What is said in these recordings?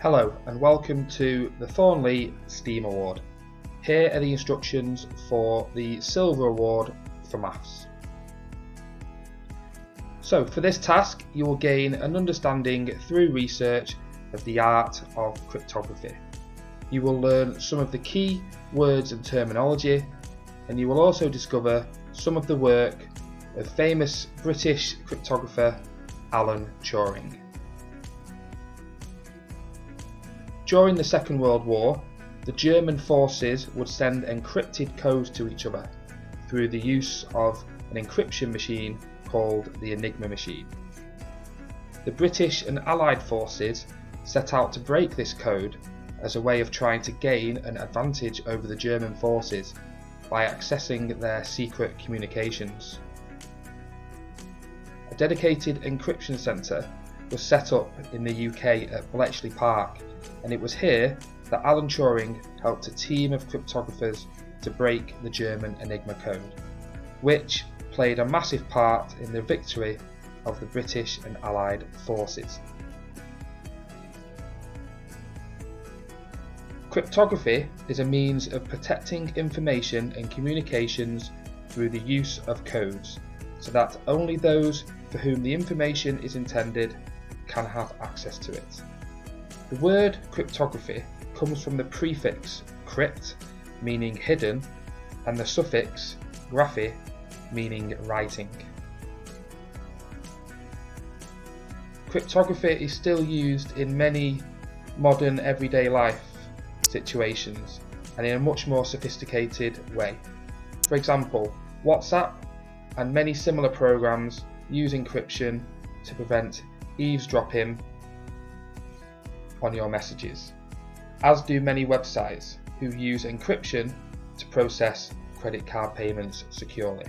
Hello and welcome to the Thornley STEAM Award. Here are the instructions for the Silver Award for Maths. So for this task you will gain an understanding through research of the art of cryptography. You will learn some of the key words and terminology, and you will also discover some of the work of famous British cryptographer Alan Turing. During the Second World War, the German forces would send encrypted codes to each other through the use of an encryption machine called the Enigma machine. The British and Allied forces set out to break this code as a way of trying to gain an advantage over the German forces by accessing their secret communications. A dedicated encryption centre was set up in the UK at Bletchley Park, and it was here that Alan Turing helped a team of cryptographers to break the German Enigma code, which played a massive part in the victory of the British and Allied forces. Cryptography is a means of protecting information and communications through the use of codes, so that only those for whom the information is intended can have access to it. The word cryptography comes from the prefix crypt, meaning hidden, and the suffix graphy, meaning writing. Cryptography is still used in many modern everyday life situations and in a much more sophisticated way. For example, WhatsApp and many similar programs use encryption to prevent eavesdropping on your messages, as do many websites who use encryption to process credit card payments securely.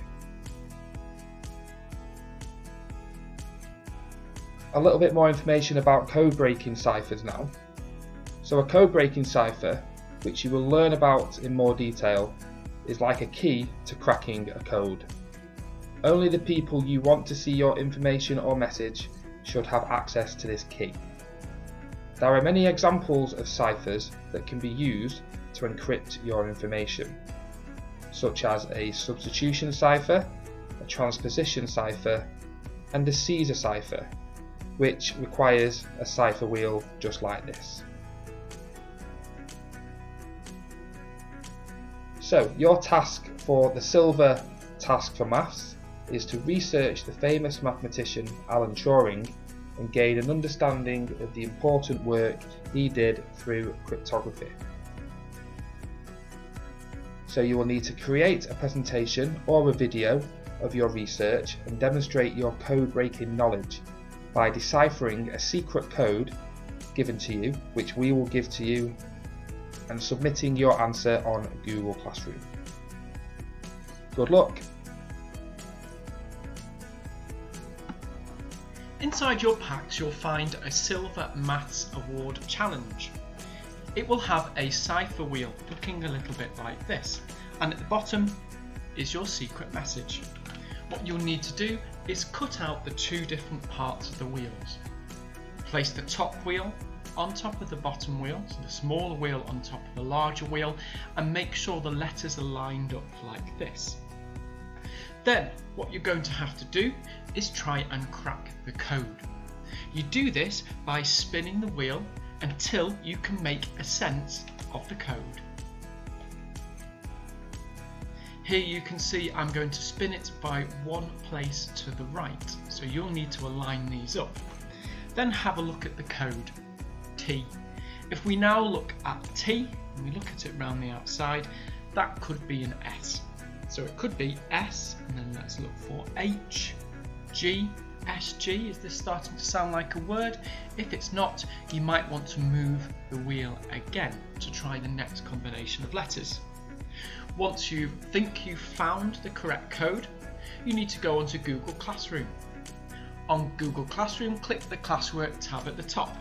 A little bit more information about code breaking ciphers now. So a code breaking cipher, which you will learn about in more detail, is like a key to cracking a code. Only the people you want to see your information or message should have access to this key. There are many examples of ciphers that can be used to encrypt your information, such as a substitution cipher, a transposition cipher, and a Caesar cipher, which requires a cipher wheel just like this. So your task for the Silver task for Maths is to research the famous mathematician Alan Turing and gain an understanding of the important work he did through cryptography. So you will need to create a presentation or a video of your research and demonstrate your code breaking knowledge by deciphering a secret code given to you, which we will give to you, and submitting your answer on Google Classroom. Good luck! Inside your packs you'll find a Silver Maths Award challenge. It will have a cipher wheel looking a little bit like this, and at the bottom is your secret message. What you'll need to do is cut out the two different parts of the wheels. Place the top wheel on top of the bottom wheel, so the smaller wheel on top of the larger wheel, and make sure the letters are lined up like this. Then what you're going to have to do is try and crack the code. You do this by spinning the wheel until you can make a sense of the code. Here you can see I'm going to spin it by one place to the right, so you'll need to align these up. Then have a look at the code T. If we now look at T and we look at it around the outside, that could be an S. So it could be S, and then let's look for H, G, SG. Is this starting to sound like a word? If it's not, you might want to move the wheel again to try the next combination of letters. Once you think you've found the correct code, you need to go onto Google Classroom. On Google Classroom, click the Classwork tab at the top.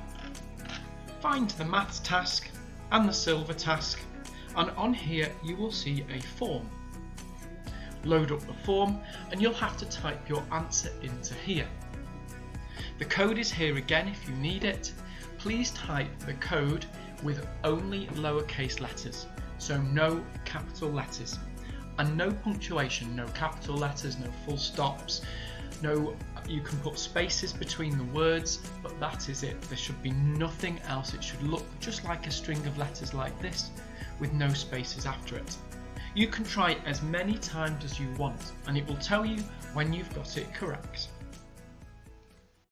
Find the Maths task and the Silver task, and on here you will see a form. Load up the form and you'll have to type your answer into here. The code is here again if you need it. please type the code with only lowercase letters, so no capital letters, and no punctuation, no capital letters, no full stops, no, you can put spaces between the words, but that is it. There should be nothing else. It should look just like a string of letters like this, with no spaces after it. You can try it as many times as you want, and it will tell you when you've got it correct.